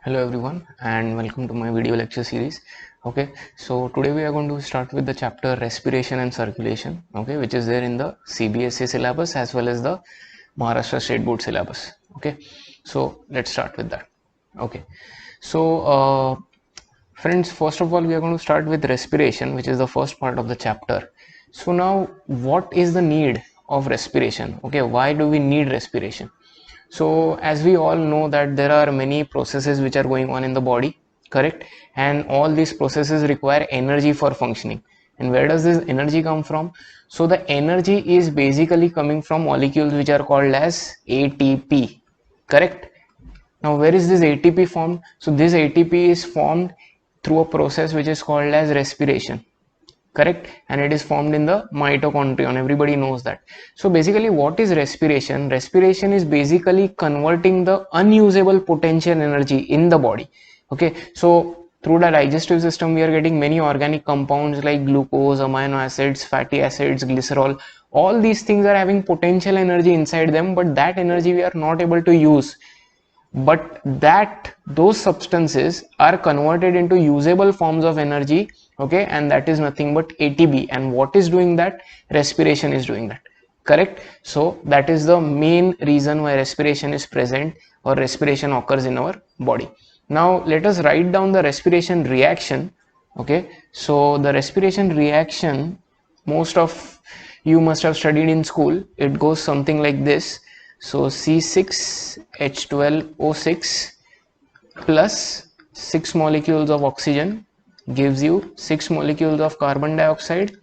Hello everyone and welcome to my video lecture series. Okay, so today we are going to start with the chapter respiration and circulation, okay, which is there in the CBSE syllabus as well as the Maharashtra State Board syllabus. Okay, so let's start with that. Okay, so friends, first of all we are going to start with respiration, which is the first part of the chapter. So now what is the need of respiration? Okay, why do we need respiration? So as we all know that there are many processes which are going on in the body, correct, and all these processes require energy for functioning. And where does this energy come from? So the energy is basically coming from molecules which are called as ATP, correct. Now where is this ATP formed? So this ATP is formed through a process which is called as respiration, correct, and it is formed in the mitochondrion. Everybody knows that. So basically what is respiration? Respiration is basically converting the unusable potential energy in the body. Okay, so through the digestive system we are getting many organic compounds like glucose, amino acids, fatty acids, glycerol. All these things are having potential energy inside them, but that energy we are not able to use, but that those substances are converted into usable forms of energy. Okay, and that is nothing but ATP. And what is doing that? Respiration is doing that, correct. So that is the main reason why respiration is present or respiration occurs in our body. Now let us write down the respiration reaction. Okay, so the respiration reaction, most of you must have studied in school. It goes something like this. So C6H12O6 plus 6 molecules of oxygen gives you 6 molecules of carbon dioxide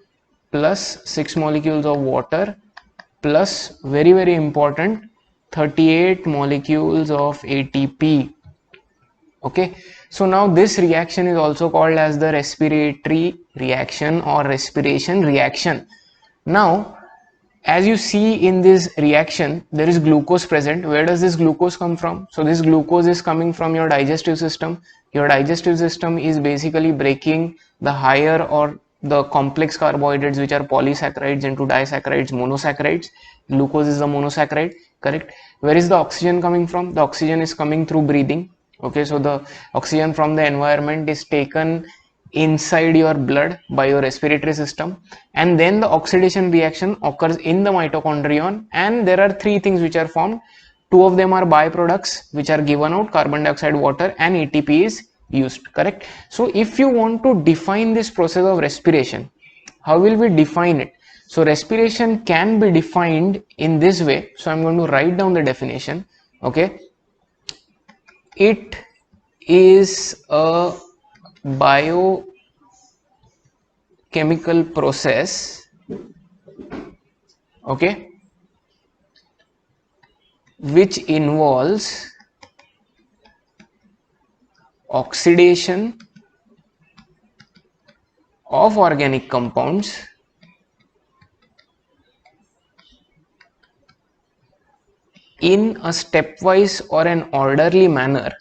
plus 6 molecules of water plus, very important, 38 molecules of ATP. Okay, so now this reaction is also called as the respiratory reaction or respiration reaction. Now as you see in this reaction, there is glucose present. Where does this glucose come from? So this glucose is coming from your digestive system. Your digestive system is basically breaking the higher or the complex carbohydrates which are polysaccharides into disaccharides, monosaccharides. Glucose is the monosaccharide, correct. Where is the oxygen coming from? The oxygen is coming through breathing. Okay, so the oxygen from the environment is taken inside your blood by your respiratory system, and then the oxidation reaction occurs in the mitochondrion, and there are three things which are formed. Two of them are byproducts which are given out, carbon dioxide, water, and ATP is used, correct. So if you want to define this process of respiration, how will we define it? So respiration can be defined in this way. So I'm going to write down the definition. Okay, it is a biochemical process, okay, which involves oxidation of organic compounds in a stepwise or an orderly manner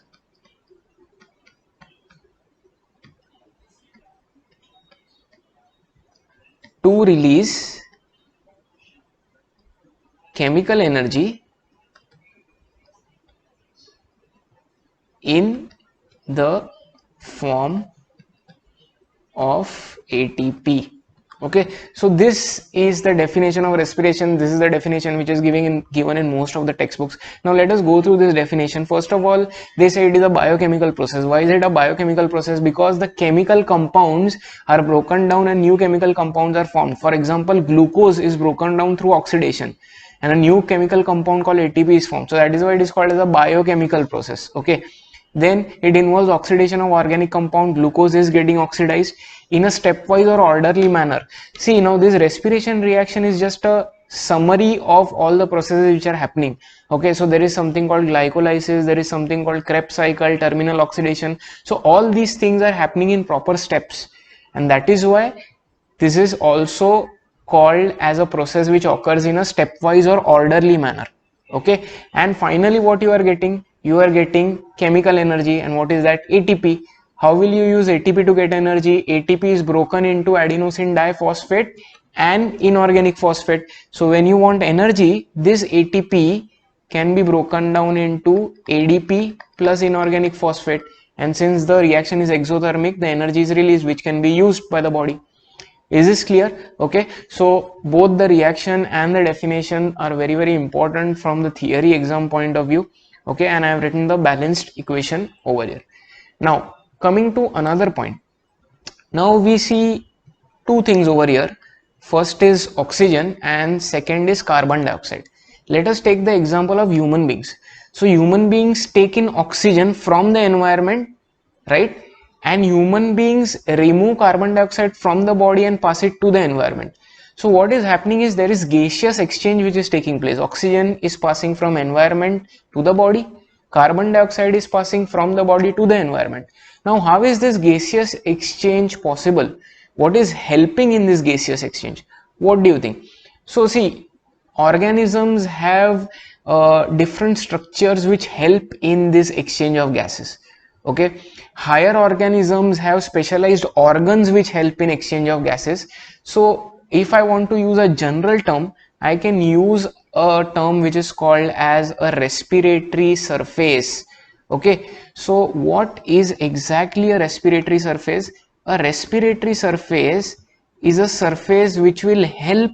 to release chemical energy in the form of ATP. Okay, so this is the definition of respiration. This is the definition which is given in most of the textbooks. Now let us go through this definition. First of all, they say it is a biochemical process. Why is it a biochemical process? Because the chemical compounds are broken down and new chemical compounds are formed. For example, glucose is broken down through oxidation and a new chemical compound called ATP is formed. So that is why it is called as a biochemical process. Okay, then it involves oxidation of organic compound. Glucose is getting oxidized in a stepwise or orderly manner. See, now this respiration reaction is just a summary of all the processes which are happening. Okay, so there is something called glycolysis, there is something called Krebs cycle, terminal oxidation. So all these things are happening in proper steps, and that is why this is also called as a process which occurs in a stepwise or orderly manner. Okay, and finally what you are getting chemical energy. And what is that? ATP. How will you use ATP to get energy? ATP is broken into adenosine diphosphate and inorganic phosphate. So when you want energy, this ATP can be broken down into ADP plus inorganic phosphate, and since the reaction is exothermic, the energy is released which can be used by the body. Is this clear? Okay, so both the reaction and the definition are very important from the theory exam point of view. Okay, and I have written the balanced equation over here. Now coming to another point, now we see two things over here. First is oxygen and second is carbon dioxide. Let us take the example of human beings. So human beings take in oxygen from the environment, right? And human beings remove carbon dioxide from the body and pass it to the environment. So what is happening is there is gaseous exchange which is taking place. Oxygen is passing from environment to the body, carbon dioxide is passing from the body to the environment. Now how is this gaseous exchange possible? What is helping in this gaseous exchange? What do you think? So see, organisms have different structures which help in this exchange of gases. Okay, higher organisms have specialized organs which help in exchange of gases. So if I want to use a general term, I can use a term which is called as a respiratory surface. Okay, so what is exactly a respiratory surface? A respiratory surface is a surface which will help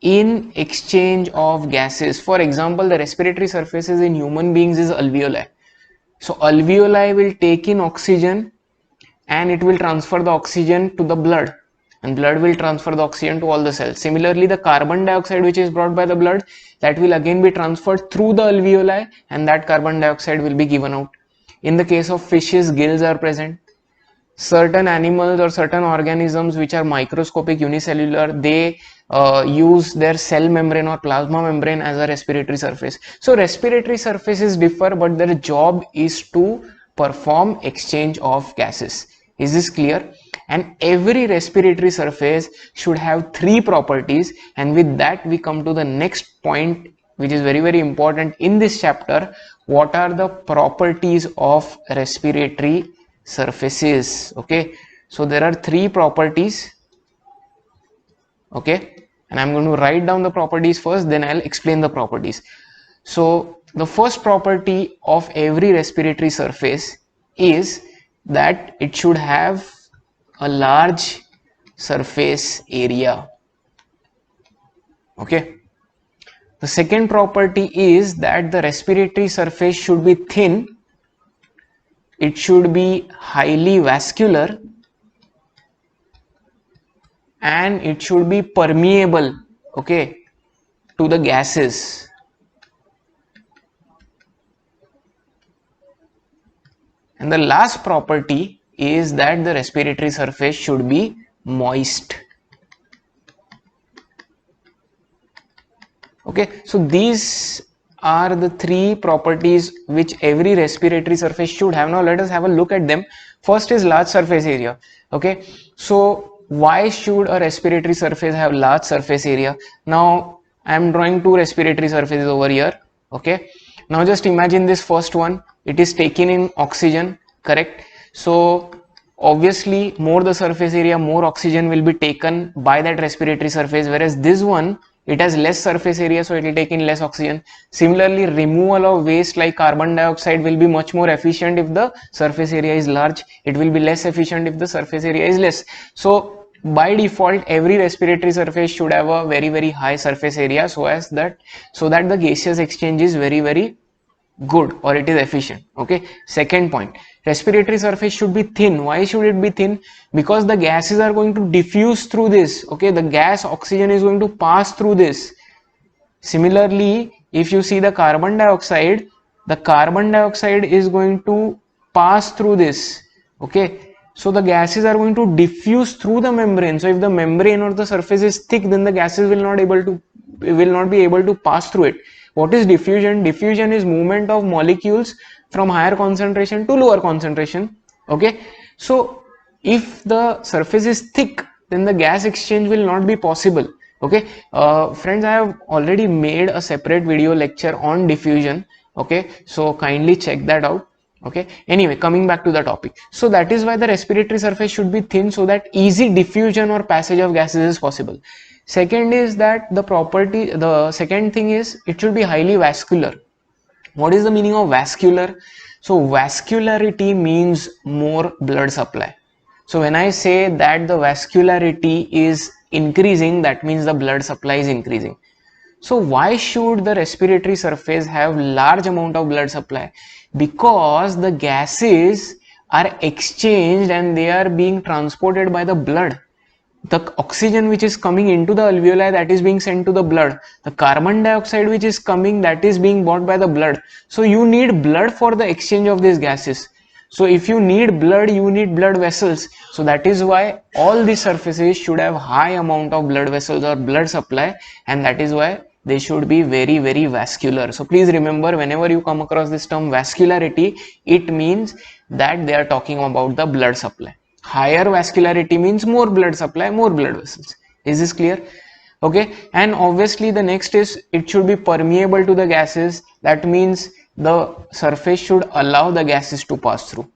in exchange of gases. For example, the respiratory surfaces in human beings is alveoli. So alveoli will take in oxygen and it will transfer the oxygen to the blood, and blood will transfer the oxygen to all the cells. Similarly, the carbon dioxide which is brought by the blood, that will again be transferred through the alveoli, and that carbon dioxide will be given out. In the case of fishes, gills are present. Certain animals or certain organisms which are microscopic, unicellular, they use their cell membrane or plasma membrane as a respiratory surface. So respiratory surfaces differ, but their job is to perform exchange of gases. Is this clear? And every respiratory surface should have three properties, and with that we come to the next point which is very important in this chapter. What are the properties of respiratory surfaces? Okay, so there are three properties. Okay, and I'm going to write down the properties first, then I'll explain the properties. So the first property of every respiratory surface is that it should have a large surface area. Okay, the second property is that the respiratory surface should be thin, it should be highly vascular, and it should be permeable, okay, to the gases. And the last property is that the respiratory surface should be moist. Okay, so these are the three properties which every respiratory surface should have. Now let us have a look at them. First is large surface area. Okay, so why should a respiratory surface have large surface area? Now I am drawing two respiratory surfaces over here. Okay, now just imagine this first one, it is taken in oxygen, correct? So obviously more the surface area, more oxygen will be taken by that respiratory surface, whereas this one, it has less surface area, so it will take in less oxygen. Similarly, removal of waste like carbon dioxide will be much more efficient if the surface area is large. It will be less efficient if the surface area is less. So by default, every respiratory surface should have a very high surface area, so that the gaseous exchange is very good, or it is efficient. Okay, second point, respiratory surface should be thin. Why should it be thin? Because the gases are going to diffuse through this. Okay, the gas oxygen is going to pass through this. Similarly, if you see the carbon dioxide is going to pass through this. Okay, so the gases are going to diffuse through the membrane. So if the membrane or the surface is thick, then the gases will not be able to pass through it. What is diffusion? Diffusion is movement of molecules from higher concentration to lower concentration. Okay, so if the surface is thick, then the gas exchange will not be possible. Okay, friends, I have already made a separate video lecture on diffusion. Okay, so kindly check that out. Okay, anyway, coming back to the topic, so that is why the respiratory surface should be thin, so that easy diffusion or passage of gases is possible. Second is that the second thing is it should be highly vascular. What is the meaning of vascular? So vascularity means more blood supply. So when I say that the vascularity is increasing, that means the blood supply is increasing. So why should the respiratory surface have large amount of blood supply? Because the gases are exchanged and they are being transported by the blood. The oxygen which is coming into the alveoli, that is being sent to the blood. The carbon dioxide which is coming, that is being bought by the blood. So you need blood for the exchange of these gases. So if you need blood, you need blood vessels. So that is why all these surfaces should have high amount of blood vessels or blood supply, and that is why they should be very, very vascular. So please remember, whenever you come across this term vascularity, it means that they are talking about the blood supply. Higher vascularity means more blood supply, more blood vessels. Is this clear? Okay. And obviously the next is it should be permeable to the gases. That means the surface should allow the gases to pass through.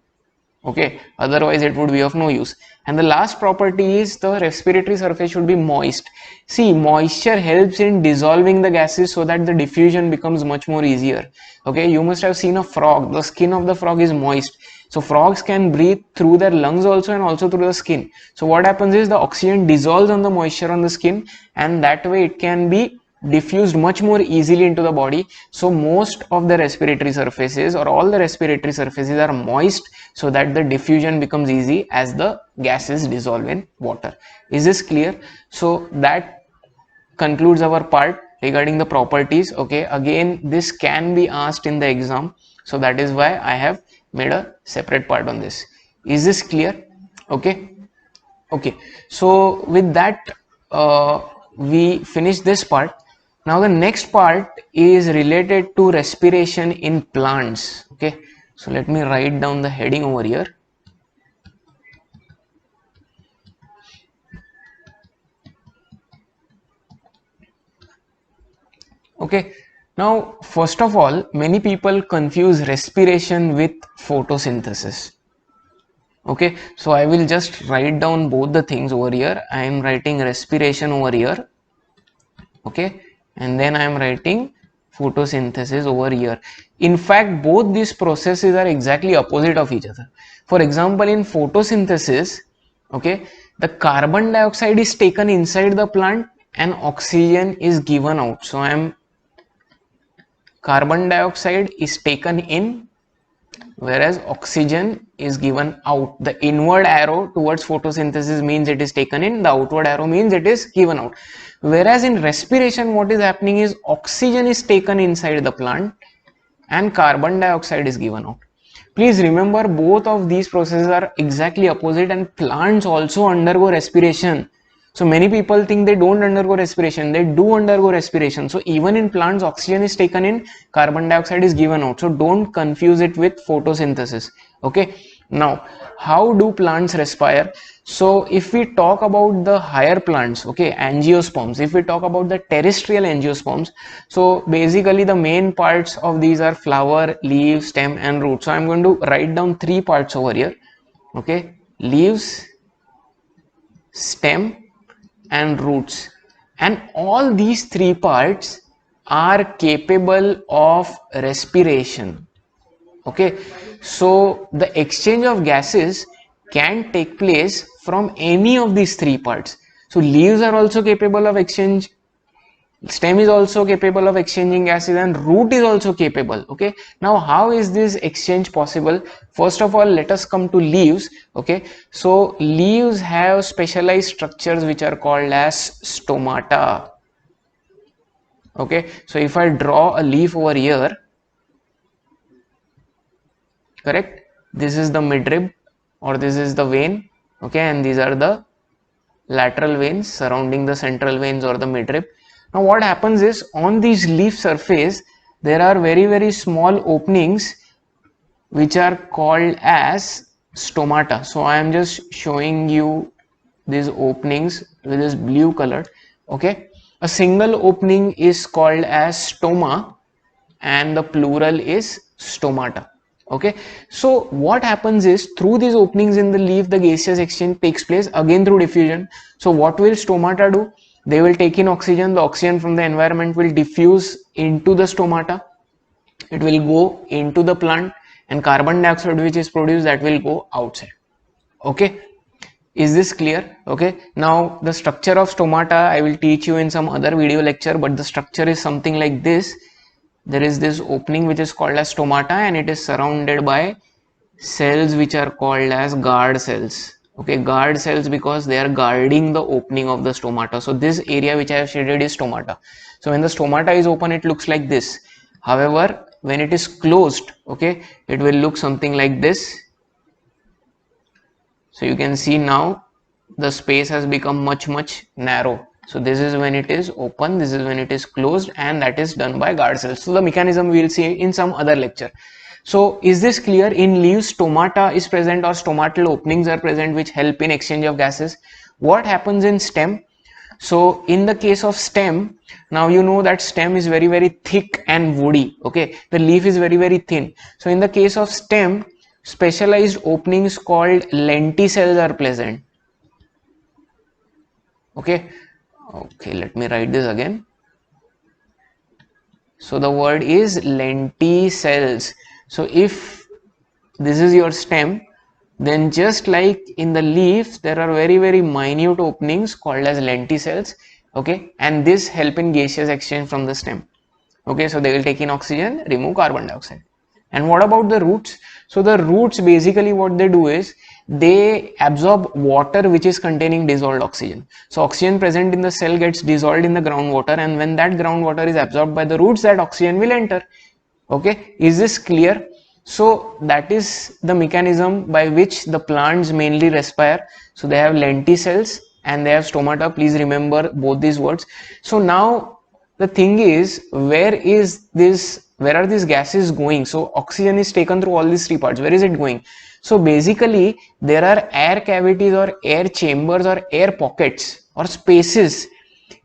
Okay, otherwise it would be of no use. And the last property is the respiratory surface should be moist. See, moisture helps in dissolving the gases so that the diffusion becomes much more easier. Okay, you must have seen a frog. The skin of the frog is moist. So frogs can breathe through their lungs also and also through the skin. So what happens is the oxygen dissolves on the moisture on the skin, and that way it can be diffused much more easily into the body. So most of the respiratory surfaces or all the respiratory surfaces are moist so that the diffusion becomes easy as the gases dissolve in water. Is this clear? So that concludes our part regarding the properties. Okay, again this can be asked in the exam, so that is why I have made a separate part on this. Is this clear? Okay. Okay, so with that we finish this part. Now the next part is related to respiration in plants. Okay, so let me write down the heading over here. Okay, now first of all, many people confuse respiration with photosynthesis. Okay, so I will just write down both the things over here. I am writing respiration over here. Okay, and then I am writing photosynthesis over here. In fact, both these processes are exactly opposite of each other. For example, in photosynthesis, okay, the carbon dioxide is taken inside the plant and oxygen is given out. So I am carbon dioxide is taken in, whereas oxygen is given out. The inward arrow towards photosynthesis means it is taken in, the outward arrow means it is given out. Whereas in respiration, what is happening is oxygen is taken inside the plant and carbon dioxide is given out. Please remember, both of these processes are exactly opposite, and plants also undergo respiration. So many people think they don't undergo respiration. They do undergo respiration. So even in plants, oxygen is taken in, carbon dioxide is given out. So don't confuse it with photosynthesis. Okay. Now, how do plants respire? So if we talk about the higher plants, okay, angiosperms, if we talk about the terrestrial angiosperms, so basically the main parts of these are flower, leaves, stem and root. So I'm going to write down three parts over here. Okay, leaves, stem and roots, and all these three parts are capable of respiration. Okay, so the exchange of gases can take place from any of these three parts. So leaves are also capable of exchange, stem is also capable of exchanging gases, and root is also capable. Okay, now how is this exchange possible? First of all, let us come to leaves. Okay, so leaves have specialized structures which are called as stomata. Okay, so if I draw a leaf over here, correct, this is the midrib or this is the vein. Okay, and these are the lateral veins surrounding the central veins or the midrib. Now what happens is, on these leaf surface there are very, very small openings which are called as stomata. So I am just showing you these openings with this blue color. Okay, a single opening is called as stoma and the plural is stomata. Okay, so what happens is, through these openings in the leaf the gaseous exchange takes place, again through diffusion. So what will stomata do? They will take in oxygen. The oxygen from the environment will diffuse into the stomata. it will go into the plant, and carbon dioxide which is produced, that will go outside. Okay, is this clear? Okay, now the structure of stomata I will teach you in some other video lecture, but the structure is something like this. There is this opening which is called as stomata, and it is surrounded by cells which are called as guard cells. Okay, guard cells because they are guarding the opening of the stomata. So this area which I have shaded is stomata. So when the stomata is open, it looks like this. However, when it is closed, okay, it will look something like this. So you can see now the space has become much narrow. So this is when it is open, this is when it is closed, and that is done by guard cells. So the mechanism we will see in some other lecture. So is this clear? In leaves, stomata is present or stomatal openings are present which help in exchange of gases. What happens in stem? So in the case of stem, now you know that stem is very thick and woody. Okay, the leaf is very thin. So in the case of stem, specialized openings called lenticels are present. Okay, let me write this again. So the word is lenticels. So if this is your stem, then just like in the leaf, there are very minute openings called as lenticels. Okay, and this help in gaseous exchange from the stem. Okay, so they will take in oxygen, remove carbon dioxide. And what about the roots? So the roots, basically what they do is they absorb water which is containing dissolved oxygen. So oxygen present in the cell gets dissolved in the groundwater, and when that groundwater is absorbed by the roots, that oxygen will enter. Okay, is this clear? So that is the mechanism by which the plants mainly respire. So they have lenticels and they have stomata. Please remember both these words. So now the thing is, where are these gases going? So oxygen is taken through all these three parts. Where is it going? So basically there are air cavities or air chambers or air pockets or spaces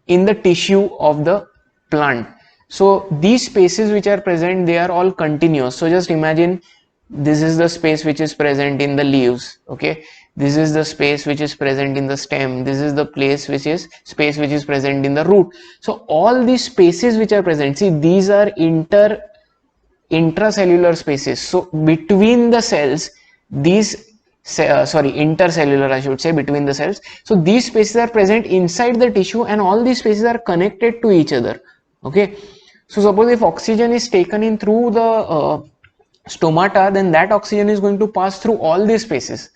in the tissue of the plant. So these spaces which are present, they are all continuous. So just imagine this is the space which is present in the leaves. Okay, this is the space which is present in the stem, this is the space which is present in the root. So all these spaces which are present, see, these are intracellular spaces. So between the cells, intercellular I should say, between the cells. So these spaces are present inside the tissue, and all these spaces are connected to each other. Okay, so suppose if oxygen is taken in through the stomata, then that oxygen is going to pass through all these spaces.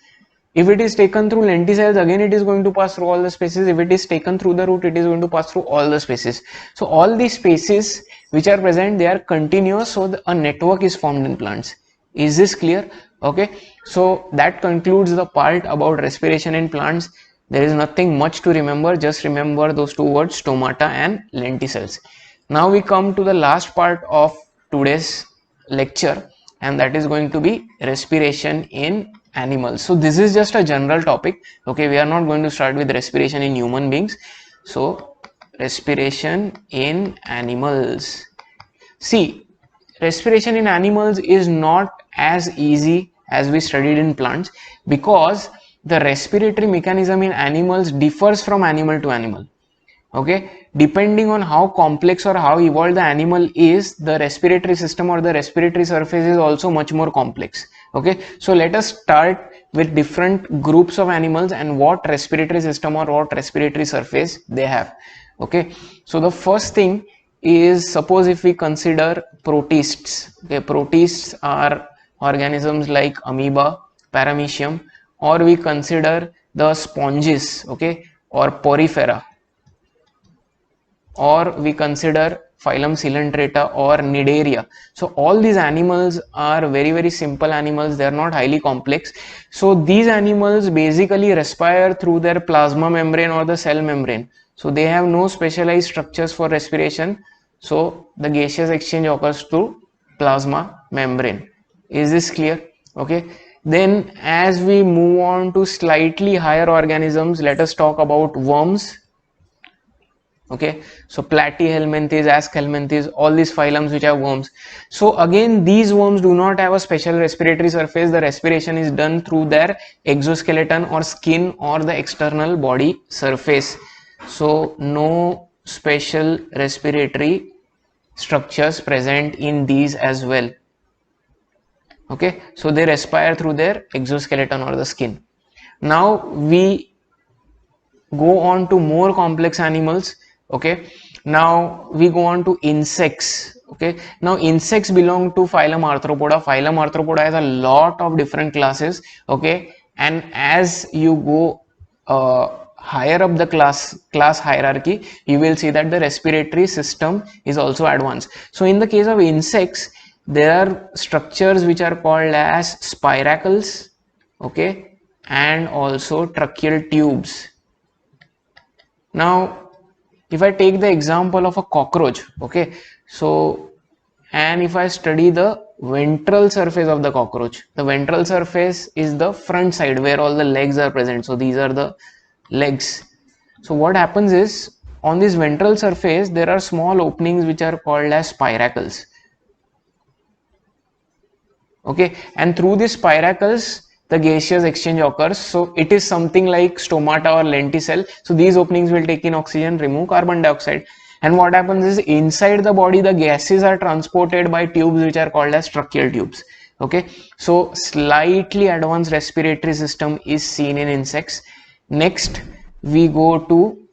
If it is taken through lenticels, again it is going to pass through all the spaces. If it is taken through the root, it is going to pass through all the spaces. So all these spaces which are present, they are continuous, so a network is formed in plants. Is this clear? Okay, so that concludes the part about respiration in plants. There is nothing much to remember, just remember those two words, stomata and lenticels. Now we come to the last part of today's lecture, and that is going to be respiration in animals. So this is just a general topic. Okay, we are not going to start with respiration in human beings. So respiration in animals. See, respiration in animals is not as easy as we studied in plants, because the respiratory mechanism in animals differs from animal to animal. Okay, depending on how complex or how evolved the animal is, the respiratory system or the respiratory surface is also much more complex. Okay, so let us start with different groups of animals and what respiratory system or what respiratory surface they have. Okay, so the first thing is, suppose if we consider protists. Okay, protists are organisms like amoeba, paramecium, or we consider the sponges, okay, or porifera, or we consider phylum Coelenterata or Cnidaria. So all these animals are very simple animals. They are not highly complex. So these animals basically respire through their plasma membrane or the cell membrane. So they have no specialized structures for respiration. So the gaseous exchange occurs through plasma membrane. Is this clear? Okay. Then as we move on to slightly higher organisms, let us talk about worms. Okay, so Platyhelminthes, Aschelminthes, all these phylums which have worms. So again, these worms do not have a special respiratory surface. The respiration is done through their exoskeleton or skin or the external body surface. So no special respiratory structures present in these as well. Okay, so they respire through their exoskeleton or the skin. Now we go on to more complex animals. Okay, now we go on to insects. Okay, now insects belong to phylum Arthropoda. Phylum Arthropoda has a lot of different classes. Okay, and as you go higher up the class hierarchy, you will see that the respiratory system is also advanced. So in the case of insects, there are structures which are called as spiracles, okay, and also tracheal tubes. Now if I take the example of a cockroach, okay, so and if I study the ventral surface of the cockroach, the ventral surface is the front side where all the legs are present. So these are the legs. So what happens is, on this ventral surface there are small openings which are called as spiracles. Okay, and through these spiracles the gaseous exchange occurs. So it is something like stomata or lenticel. So these openings will take in oxygen, remove carbon dioxide, and what happens is, inside the body the gases are transported by tubes which are called as tracheal tubes. Okay, so slightly advanced respiratory system is seen in insects. Next we go to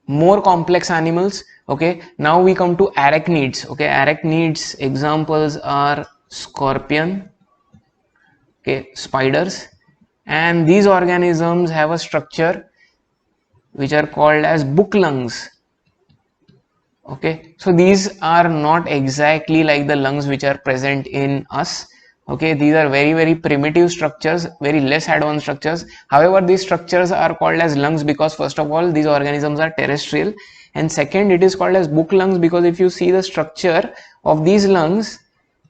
more complex animals. Okay, now we come to arachnids. Okay, arachnids examples are scorpion, okay, spiders, and these organisms have a structure which are called as book lungs. Okay, so these are not exactly like the lungs which are present in us. Okay, these are very primitive structures, very less advanced structures. However, these structures are called as lungs because first of all these organisms are terrestrial, and second it is called as book lungs because if you see the structure of these lungs,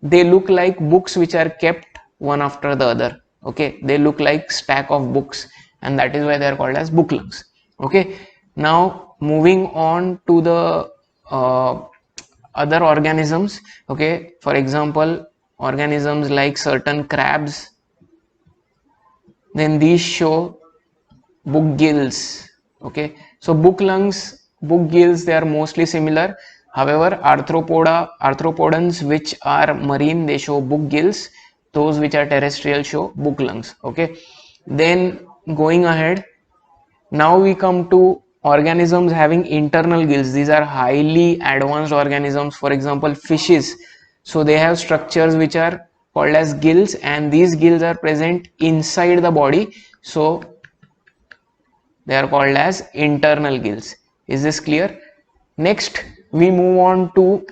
they look like books which are kept one after the other. Okay, they look like stack of books, and that is why they are called as book lungs. Okay, now moving on to the other organisms. Okay, for example, organisms like certain crabs, then these show book gills. Okay, so book lungs, book gills, they are mostly similar. However, arthropodans which are marine, they show book gills. Those which are terrestrial show book lungs. Okay, then going ahead, now we come to organisms having internal gills. These are highly advanced organisms. For example, fishes. So they have structures which are called as gills, and these gills are present inside the body. So they are called as internal gills. Is this clear? Next we move on to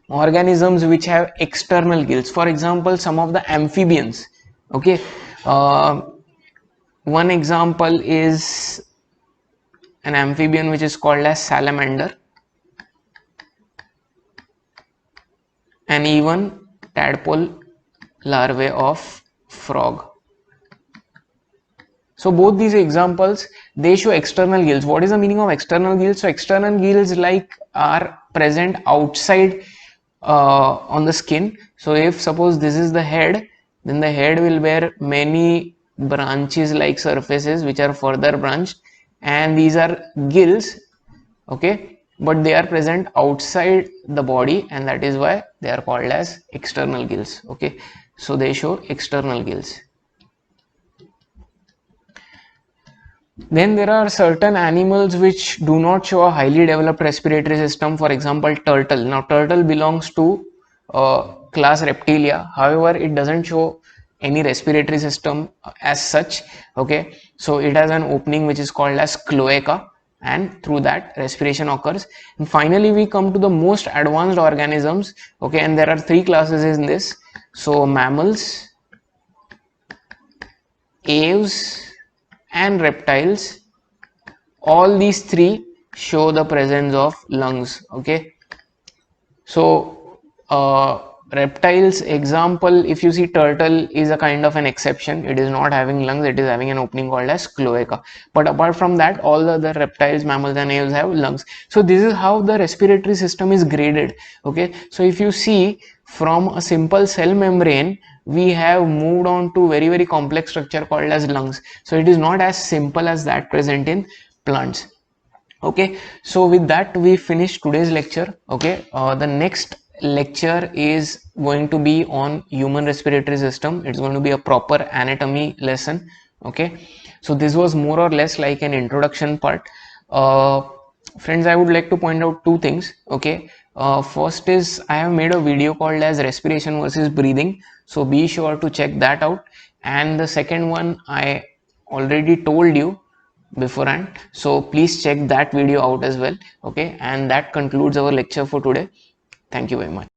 organisms which have external gills. For example, some of the amphibians. Okay, one example is an amphibian which is called as salamander, and even tadpole larvae of frog. So both these examples, they show external gills. What is the meaning of external gills? So external gills like are present outside on the skin. So if suppose this is the head, then the head will bear many branches like surfaces which are further branched, and these are gills. Okay, but they are present outside the body, and that is why they are called as external gills. Okay, so they show external gills. Then there are certain animals which do not show a highly developed respiratory system. For example, turtle. Now turtle belongs to class Reptilia. However, it doesn't show any respiratory system as such. Okay, so it has an opening which is called as cloaca, and through that respiration occurs. And finally we come to the most advanced organisms. Okay, and there are three classes in this. So mammals, aves, and reptiles. All these three show the presence of lungs. Okay, so reptiles example, if you see, turtle is a kind of an exception. It is not having lungs, it is having an opening called as cloaca, but apart from that all the other reptiles, mammals and aves have lungs. So this is how the respiratory system is graded. Okay, so if you see, from a simple cell membrane we have moved on to very complex structure called as lungs. So it is not as simple as that present in plants. Okay, so with that we finish today's lecture. Okay, the next lecture is going to be on human respiratory system. It's going to be a proper anatomy lesson. Okay, so this was more or less like an introduction part. uh, Friends, I would like to point out two things. Okay, first is I have made a video called as respiration versus breathing, so be sure to check that out. And the second one I already told you beforehand, so please check that video out as well. Okay, and that concludes our lecture for today. Thank you very much.